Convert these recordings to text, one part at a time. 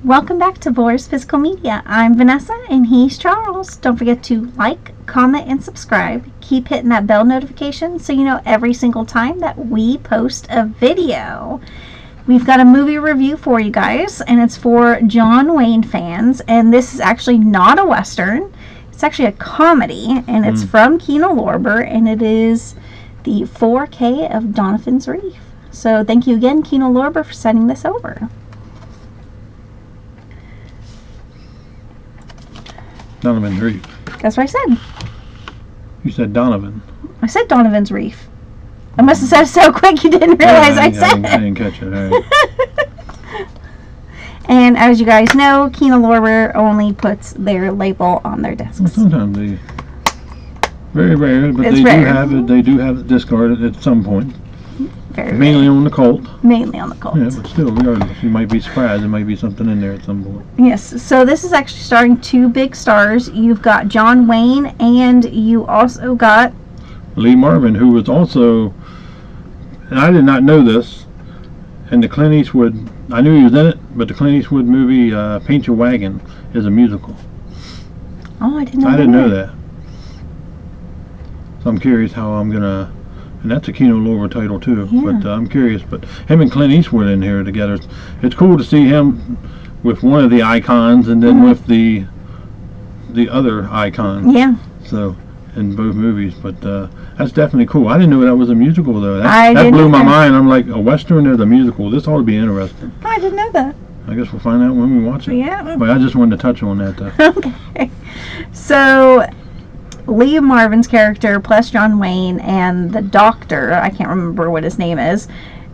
Welcome back to Boar's Physical Media. I'm Vanessa and he's Charles. Don't forget to like, comment, and subscribe. Keep hitting that bell notification so you know every single time that we post a video. We've got a movie review for you guys, and it's for John Wayne fans. And this is actually not a Western. It's actually a comedy, and it's from Kino Lorber, and it is the 4K of Donovan's Reef. So thank you again, Kino Lorber, for sending this over. Donovan's Reef. That's what I said. You said Donovan. I said Donovan's Reef. I must have said it so quick you didn't realize I said it. I didn't catch it. All right. And as you guys know, Kino Lorber only puts their label on their discs. Well, sometimes they, very rare, but It's they rare. do have it. They do have it discarded at some point. Very Mainly rare. on the Colt. Mainly on the Colt. Yeah, but still, regardless, you might be surprised. There might be something in there at some point. Yes, so this is actually starring two big stars. You've got John Wayne, and you also got Lee Marvin, who was also, and I did not know this, and the Clint Eastwood, I knew he was in it, but the Clint Eastwood movie Paint Your Wagon is a musical. Oh, I didn't know. I didn't know that. So I'm curious how I'm gonna, and that's a Kino Lorber title too. Yeah. But I'm curious. But him and Clint Eastwood in here together, it's cool to see him with one of the icons, and then with the other icon. Yeah. So in both movies, but that's definitely cool. I didn't know that was a musical though. I That didn't blew my either. mind. I'm like, a Western is a musical. This ought to be interesting. Oh, I didn't know that. I guess we'll find out when we watch it. Yeah. But I just wanted to touch on that though. Okay. So Lee Marvin's character plus John Wayne and the doctor, I can't remember what his name is,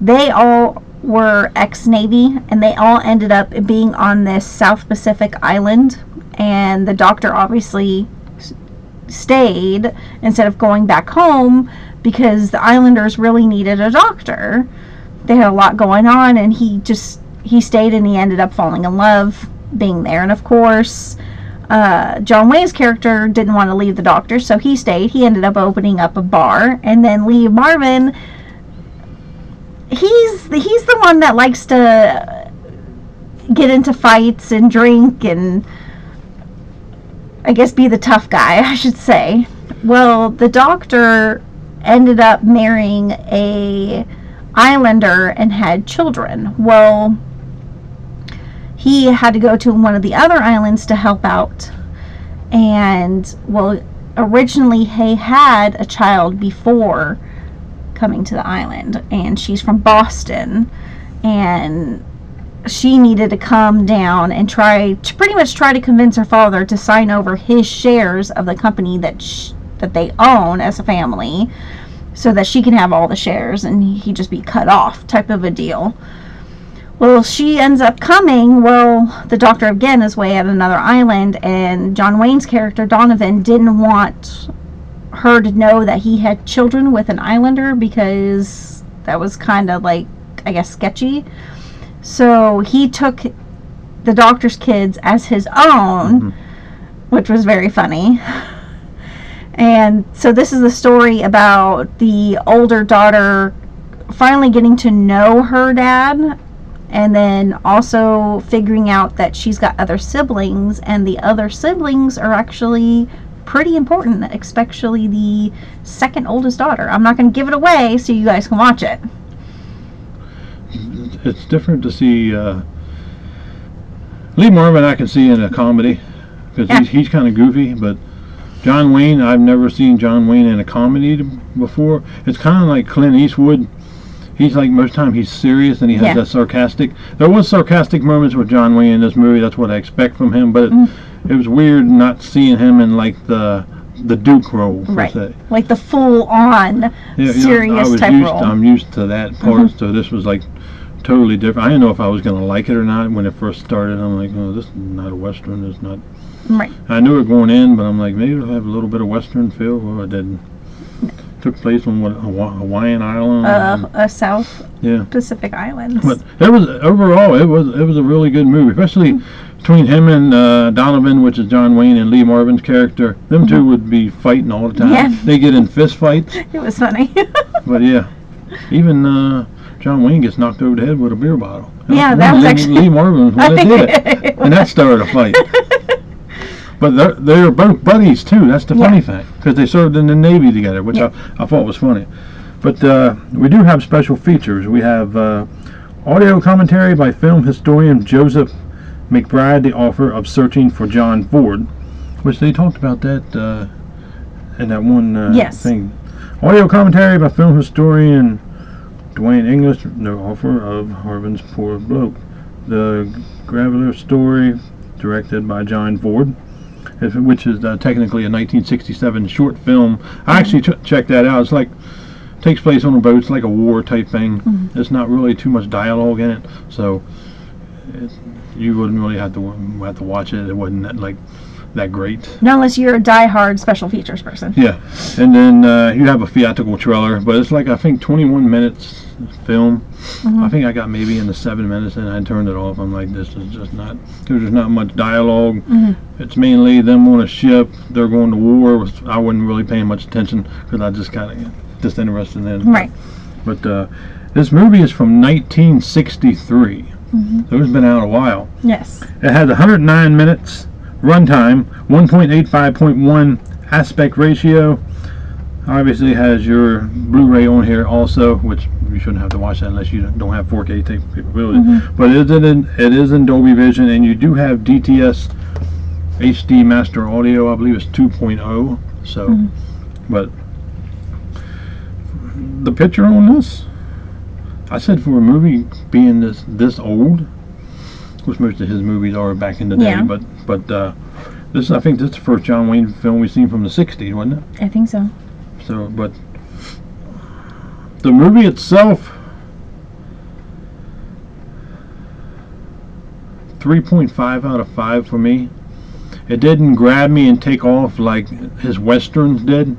they all were ex-Navy, and they all ended up being on this South Pacific island, and the doctor obviously stayed instead of going back home because the islanders really needed a doctor. They had a lot going on, and he stayed, and he ended up falling in love being there. And of course, John Wayne's character didn't want to leave the doctor, so he stayed. He ended up opening up a bar, and then Lee Marvin, he's the one that likes to get into fights and drink and I guess be the tough guy, I should say. Well, the doctor ended up marrying a islander and had children. Well, he had to go to one of the other islands to help out, and well, originally he had a child before coming to the island, and she's from Boston, and she needed to come down and pretty much try to convince her father to sign over his shares of the company that they own as a family, so that she can have all the shares and he just be cut off, type of a deal. Well, she ends up coming. Well, the doctor again is way at another island, and John Wayne's character Donovan didn't want her to know that he had children with an islander because that was kind of like, I guess, sketchy. So he took the doctor's kids as his own, which was very funny. And so this is the story about the older daughter finally getting to know her dad, and then also figuring out that she's got other siblings, and the other siblings are actually pretty important, especially the second oldest daughter. I'm not going to give it away so you guys can watch it. It's different to see Lee Marvin. I can see in a comedy because he's kind of goofy, but John Wayne, I've never seen John Wayne in a comedy before. It's kind of like Clint Eastwood. He's like, most time he's serious and he has that sarcastic. There was sarcastic moments with John Wayne in this movie. That's what I expect from him, but it was weird not seeing him in like the Duke role, right? Say. Like the full-on serious type role. I'm used to that part, so this was like totally different. I didn't know if I was going to like it or not when it first started. I'm like, oh, this is not a Western. It's not. Right. I knew it going in, but I'm like, maybe it'll have a little bit of Western feel. Well, it didn't. Took place on what, Hawaiian island? A South Pacific island. But it was overall, it was a really good movie, especially between him and Donovan, which is John Wayne, and Lee Marvin's character. Them two would be fighting all the time. Yeah. They get in fist fights. It was funny. But yeah, even John Wayne gets knocked over the head with a beer bottle. Yeah, that was actually... Lee Marvin when they did it. And that started a fight. But they're both buddies, too. That's the funny thing. Because they served in the Navy together, which I thought was funny. But we do have special features. We have audio commentary by film historian Joseph McBride, the author of Searching for John Ford, which they talked about that in that one thing. Audio commentary by film historian Dwayne English, the author of Harvin's Poor Bloke. The Graveler story, directed by John Ford, which is technically a 1967 short film. I actually checked that out. It's like, takes place on a boat. It's like a war type thing. It's not really too much dialogue in it, so you wouldn't really have to watch it. It wasn't that great. Not unless you're a die-hard special features person. Yeah, and then you have a theatrical trailer, but it's like, I think, 21 minutes film. I think I got maybe in the 7 minutes and I turned it off. I'm like, this is just not, there's not much dialogue. It's mainly them on a ship. They're going to war. I wasn't really paying much attention because I just kind of interested in it. Right. But this movie is from 1963. So it's been out a while. Yes. It has 109 minutes runtime, 1.85.1 aspect ratio. Obviously has your Blu-ray on here also, which you shouldn't have to watch that unless you don't have 4K tape capability. But it is in Dolby Vision, and you do have DTS HD Master Audio. I believe it's 2.0. So, but the picture on this, I said, for a movie being this old, which most of his movies are back in the day, but this, I think this is the first John Wayne film we've seen from the 60s, wasn't it? I think so. So, but the movie itself, 3.5 out of 5 for me. It didn't grab me and take off like his westerns did.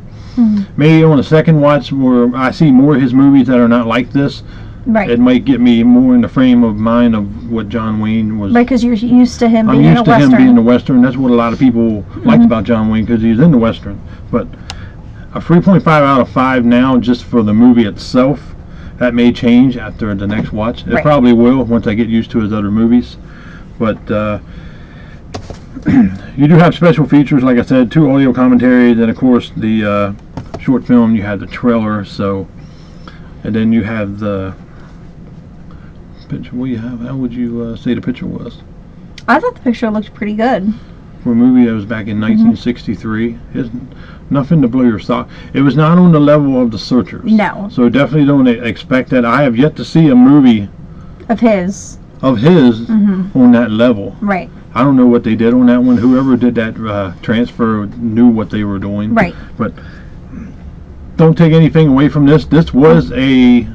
Maybe on a second watch where I see more of his movies that are not like this, it might get me more in the frame of mind of what John Wayne was. Right, because you're used to him being in a Western. I'm used to him being the Western. That's what a lot of people liked about John Wayne, because he's in the Western. But a 3.5 out of 5 now, just for the movie itself. That may change after the next watch. It probably will once I get used to his other movies. But you do have special features, like I said, 2 audio commentaries, and of course the short film. You have the trailer, and then you have the picture. What do you have? How would you say the picture was? I thought the picture looked pretty good. For a movie that was back in 1963, isn't nothing to blow your sock. It was not on the level of The Searchers. No. So definitely don't expect that. I have yet to see a movie of his on that level. Right. I don't know what they did on that one. Whoever did that transfer knew what they were doing. Right. But don't take anything away from this. This was a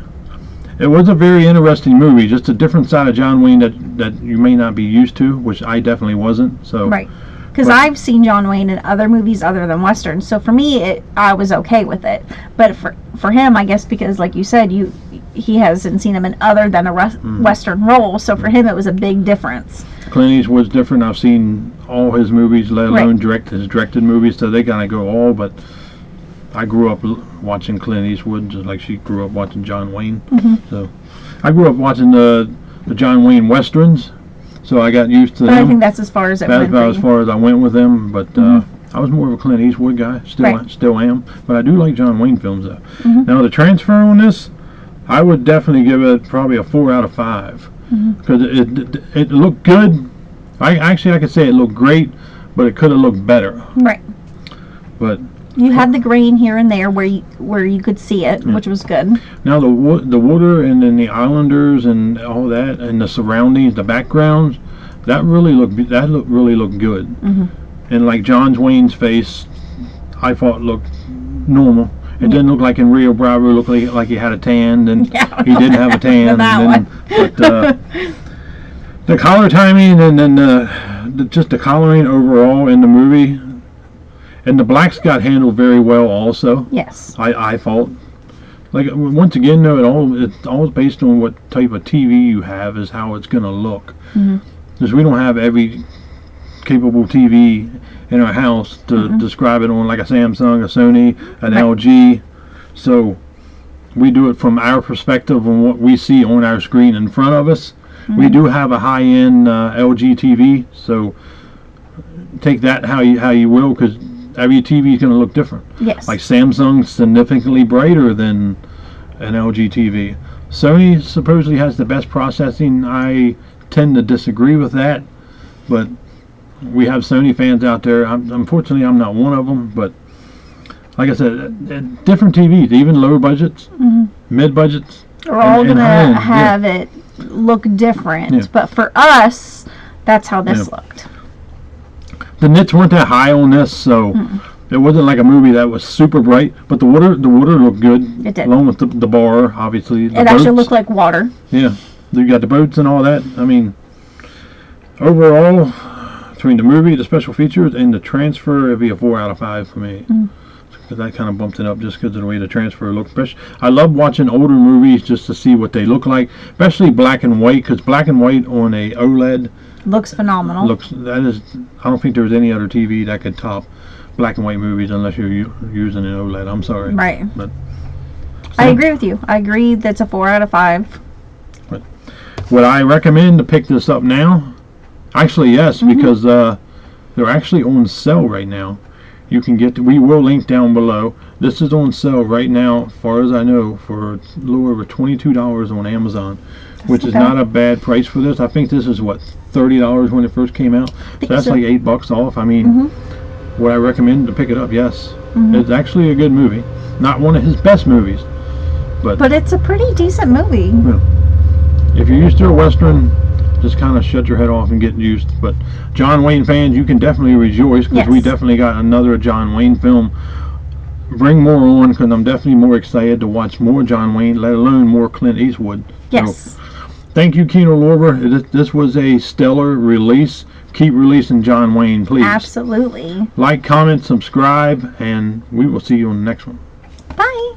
very interesting movie. Just a different side of John Wayne that you may not be used to, which I definitely wasn't. So. Right. Because I've seen John Wayne in other movies other than westerns, so for me, I was okay with it. But for him, I guess, because like you said, he hasn't seen him in other than a western role, so for him it was a big difference. Clint Eastwood's different. I've seen all his movies, let alone his directed movies, so they kind of go all. But I grew up watching Clint Eastwood, just like she grew up watching John Wayne. So I grew up watching the John Wayne westerns. So I got used to them. I think that's as far as it went. That's about as far as I went with them. But I was more of a Clint Eastwood guy. Still am. But I do like John Wayne films, though. Now, the transfer on this, I would definitely give it probably a 4 out of 5. Because it looked good. I could say it looked great, but it could have looked better. Right. But you had the grain here and there where you could see it, which was good. Now the water and then the islanders and all that and the surroundings, the backgrounds, that really looked good. And like John Wayne's face, I thought looked normal. It didn't look like in Rio Bravo. Looked like he had a tan, and he didn't have a tan. But the color timing and then just the coloring overall in the movie. And the blacks got handled very well also. Yes. I thought. Like, once again, though, it's all based on what type of TV you have is how it's going to look. Because we don't have every capable TV in our house to describe it on, like a Samsung, a Sony, an LG. So we do it from our perspective on what we see on our screen in front of us. We do have a high-end LG TV, so take that how you will, because every TV is going to look different. Yes. Like Samsung's significantly brighter than an LG TV. Sony supposedly has the best processing. I tend to disagree with that, but we have Sony fans out there. Unfortunately, I'm not one of them, but like I said, different TVs, even lower budgets, mid budgets, We're all and gonna high-end, have it look different, Yeah. but for us, that's how this looked. The nits weren't that high on this, so it wasn't like a movie that was super bright. But the water looked good. It did. Along with the bar, obviously. The It actually boats. looked like water. Yeah, you got the boats and all that. I mean, overall, between the movie, the special features, and the transfer, it'd be a 4 out of 5 for me. Because I kind of bumped it up just because of the way the transfer looked. I love watching older movies just to see what they look like, especially black and white. Because black and white on a OLED Looks phenomenal. I don't think there's any other TV that could top black and white movies unless you're using an OLED. I'm sorry. Right. But I agree with you. I agree that's a 4 out of 5. would I recommend to pick this up now? Actually, yes, because they're actually on sale right now. You can get. We will link down below. This is on sale right now, as far as I know, for a little over $22 on Amazon, which is not a bad price for this. I think this is what, $30 when it first came out. So that's like $8 off. I mean, would I recommend to pick it up? Yes. It's actually a good movie. Not one of his best movies, but it's a pretty decent movie. If you're used to a Western, just kind of shut your head off and get used. But John Wayne fans, you can definitely rejoice, because we definitely got another John Wayne film. Bring more on, because I'm definitely more excited to watch more John Wayne, let alone more Clint Eastwood. Yes. So, thank you, Kino Lorber. This was a stellar release. Keep releasing John Wayne, please. Absolutely. Like, comment, subscribe, and we will see you on the next one. Bye.